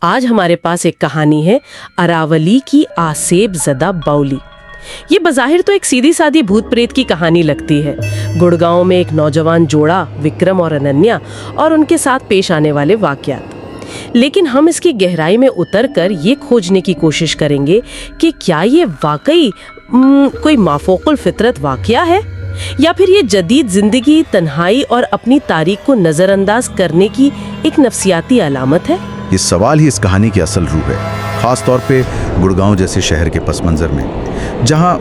आज हमारे पास एक कहानी है अरावली की आसेब ज़दा बाउली। ये बज़ाहिर तो एक सीधी सादी भूत प्रेत की कहानी लगती है। गुड़गांव में एक नौजवान जोड़ा विक्रम और अनन्या और उनके साथ पेश आने वाले वाक़यात। लेकिन हम इसकी गहराई में उतरकर ये खोजने की कोशिश करेंगे कि क्या ये वाकई कोई माफूकुल फितरत वाक़या है या फिर ये जदीद जिंदगी, तन्हाई और अपनी तारीख को नज़रअंदाज करने की एक नफ्सियाती अलामत है। ये सवाल ही इस कहानी की असल रूह है, खास तौर पे गुड़गांव जैसे शहर के पस मंजर में, जहाँ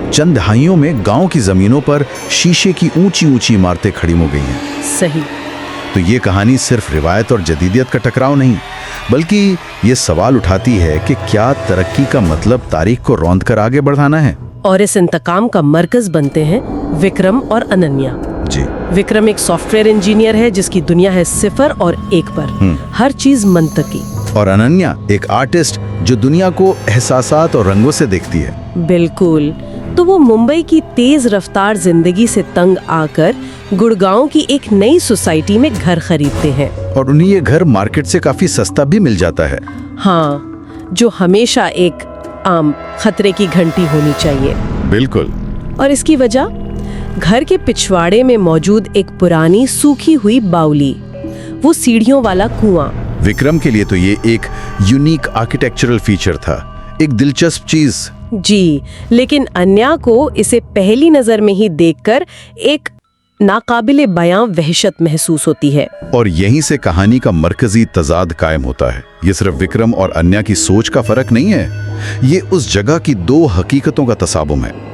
चंद दहाइयों में गांव की ज़मीनों पर शीशे की ऊंची ऊंची इमारतें खड़ी हो गई हैं। सही। तो ये कहानी सिर्फ रिवायत और जदीदियत का टकराव नहीं, बल्कि ये सवाल उठाती है कि क्या तरक्की का मतलब तारीख को रौंद कर आगे बढ़ाना है। और इस इंतकाम का मरकज बनते हैं विक्रम और अनन्या। जी। विक्रम एक सॉफ्टवेयर इंजीनियर है जिसकी दुनिया है सिफर और एक पर, हर चीज मंतकी। और अनन्या एक आर्टिस्ट जो दुनिया को एहसासात और रंगों से देखती है। बिल्कुल। तो वो मुंबई की तेज रफ्तार जिंदगी से तंग आकर गुड़गांव की एक नई सोसाइटी में घर खरीदते हैं। और उन्हें ये घर मार्केट से काफी सस्ता भी मिल जाता है। हाँ, जो हमेशा एक आम खतरे की घंटी होनी चाहिए। बिल्कुल। और इसकी वजह घर के पिछवाड़े में मौजूद एक पुरानी सूखी हुई बावली, वो सीढ़ियों वाला कुआं। विक्रम के लिए तो ये एक यूनिक आर्किटेक्चरल फीचर था, एक दिलचस्प चीज। जी, लेकिन अन्या को इसे पहली नजर में ही देखकर एक नाकाबिले बयां वहशत महसूस होती है। और यहीं से कहानी का मरकजी तजाद कायम होता है। ये सिर्फ विक्रम और अन्या की सोच का फर्क नहीं है, ये उस जगह की दो हकीकतों का तसाबुम है।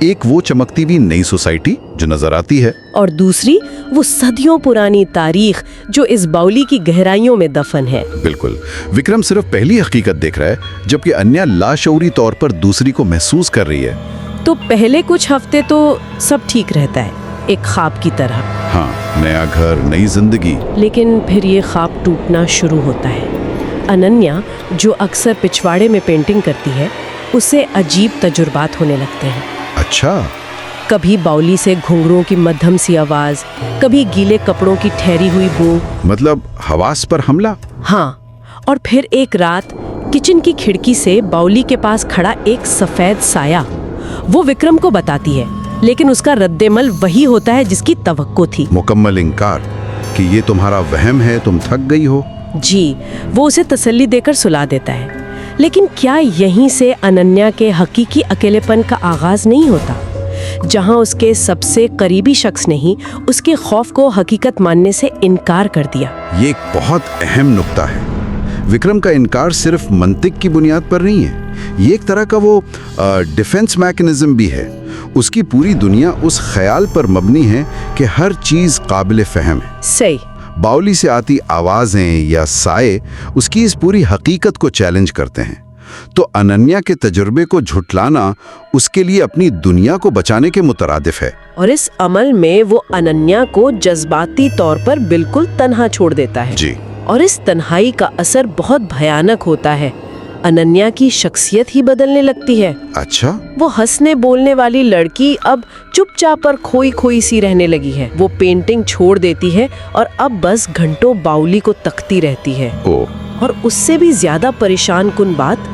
एक वो चमकती हुई नई सोसाइटी जो नजर आती है, और दूसरी वो सदियों पुरानी तारीख जो इस बाउली की गहराइयों में दफन है। बिल्कुल। विक्रम सिर्फ पहली हकीकत देख रहा है, जबकि अन्या लाशऊरी तौर पर दूसरी को महसूस कर रही है। तो पहले कुछ हफ्ते तो सब ठीक रहता है, एक ख्वाब की तरह। हाँ, नया घर, नई जिंदगी। लेकिन फिर ये ख्वाब टूटना शुरू होता है। अनन्या, जो अक्सर पिछवाड़े में पेंटिंग करती है, उसे अजीब तजुर्बात होने लगते हैं। अच्छा। कभी बाउली से घुंघरूओं की मध्यम सी आवाज, कभी गीले कपड़ों की ठहरी हुई बू। मतलब हवास पर हमला। हाँ, और फिर एक रात किचन की खिड़की से बाउली के पास खड़ा एक सफेद साया वो विक्रम को बताती है, लेकिन उसका रद्देमल वही होता है जिसकी तवक्को थी। मुकम्मल इंकार कि ये तुम्हारा वहम है, तुम थक गई हो। जी, वो उसे तसल्ली देकर सुला देता है। लेकिन क्या यहीं से अनन्या के हकीकी अकेलेपन का आगाज नहीं होता, जहां उसके सबसे करीबी शख्स ने ही उसके खौफ को हकीकत मानने से इनकार कर दिया। ये एक बहुत अहम नुक्ता है। विक्रम का इनकार सिर्फ मंतिक की बुनियाद पर नहीं है, ये एक तरह का वो डिफेंस मैकेनिज्म भी है। उसकी पूरी दुनिया उस ख्याल पर मबनी है कि हर चीज काबिल फहम है। सही। बाउली से आती आवाजें या साए उसकी इस पूरी हकीकत को चैलेंज करते हैं। तो अनन्या के तजुर्बे को झुटलाना उसके लिए अपनी दुनिया को बचाने के मुतरादिफ है। और इस अमल में वो अनन्या को जज्बाती तौर पर बिल्कुल तन्हा छोड़ देता है। जी। और इस तन्हाई का असर बहुत भयानक होता है। अनन्या की शख्सियत ही बदलने लगती है। अच्छा। वो हंसने बोलने वाली लड़की अब चुपचाप पर खोई खोई सी रहने लगी है। वो पेंटिंग छोड़ देती है और अब बस घंटों बाउली को तकती रहती है। और उससे भी ज्यादा परेशान कुन बात,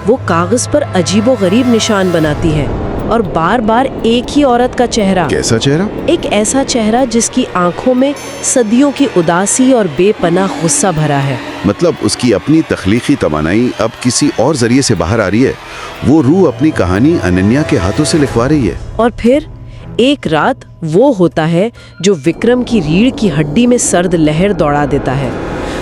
वो कागज पर अजीबोगरीब निशान बनाती है और बार बार एक ही औरत का चेहरा। कैसा चेहरा? एक ऐसा चेहरा जिसकी आंखों में सदियों की उदासी और बेपनाह गुस्सा भरा है। मतलब उसकी अपनी तख्लीकी तवानाई अब किसी और जरिए से बाहर आ रही है। वो रूह अपनी कहानी अनन्या के हाथों से लिखवा रही है। और फिर एक रात वो होता है जो विक्रम की रीढ़ की हड्डी में सर्द लहर दौड़ा देता है।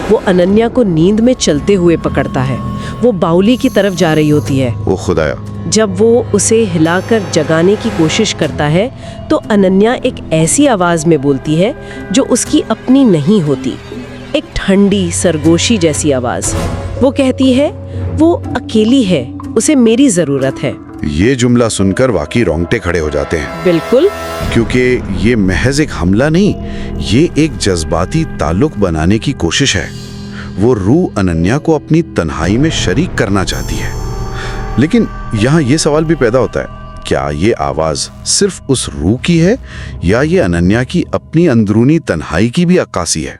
वो अनन्या को नींद में चलते हुए पकड़ता है। वो बाउली की तरफ जा रही होती है। ओ खुदाया। जब वो उसे हिलाकर जगाने की कोशिश करता है तो अनन्या एक ऐसी आवाज में बोलती है जो उसकी अपनी नहीं होती, एक ठंडी सरगोशी जैसी आवाज। वो कहती है वो अकेली है, उसे मेरी जरूरत है। ये जुमला सुनकर वाकई रोंगटे खड़े हो जाते हैं। बिल्कुल। क्योंकि ये महज एक हमला नहीं, ये एक जज्बाती ताल्लुक बनाने की कोशिश है। वो रूह अनन्या को अपनी तन्हाई में शरीक करना चाहती है। लेकिन यहाँ ये सवाल भी पैदा होता है, क्या ये आवाज सिर्फ उस रूह की है या ये अनन्या की अपनी अंदरूनी तन्हाई की भी अक्कासी है?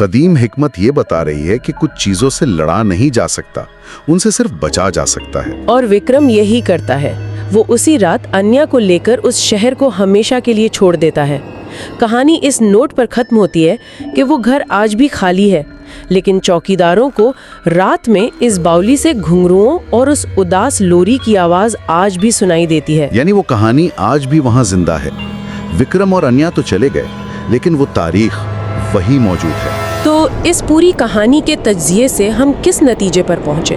कदीम हिकमत ये बता रही है कि कुछ चीजों से लड़ा नहीं जा सकता, उनसे सिर्फ बचा जा सकता है। और विक्रम यही करता है। वो उसी रात अन्या को लेकर उस शहर को हमेशा के लिए छोड़ देता है। कहानी इस नोट पर खत्म होती है कि वो घर आज भी खाली है, लेकिन चौकीदारों को रात में इस बावली से घुंघरुओं और उस उदास लोरी की आवाज आज भी सुनाई देती है। यानी वो कहानी आज भी वहां जिंदा है। विक्रम और अन्या तो चले गए, लेकिन वो तारीख वही मौजूद है। तो इस पूरी कहानी के तज्जिये से हम किस नतीजे पर पहुंचे?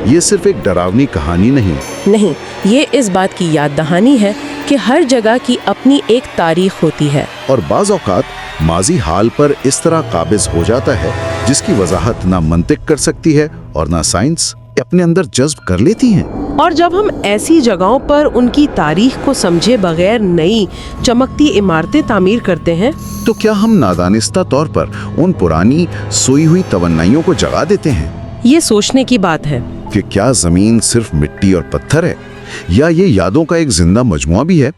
ये सिर्फ एक डरावनी कहानी नहीं, ये इस बात की याद दहानी है कि हर जगह की अपनी एक तारीख होती है, और बाज़ औक़ात माजी हाल पर इस तरह काबिज हो जाता है जिसकी वजाहत ना मंतिक कर सकती है और ना साइंस अपने अंदर जज्ब कर लेती हैं। और जब हम ऐसी जगहों पर उनकी तारीख को समझे बगैर नई चमकती इमारतें तामीर करते हैं, तो क्या हम नादानिस्ता तौर पर उन पुरानी सोई हुई तवन्नाइयों को जगा देते हैं? ये सोचने की बात है कि क्या जमीन सिर्फ मिट्टी और पत्थर है, या ये यादों का एक जिंदा मजमुआ भी है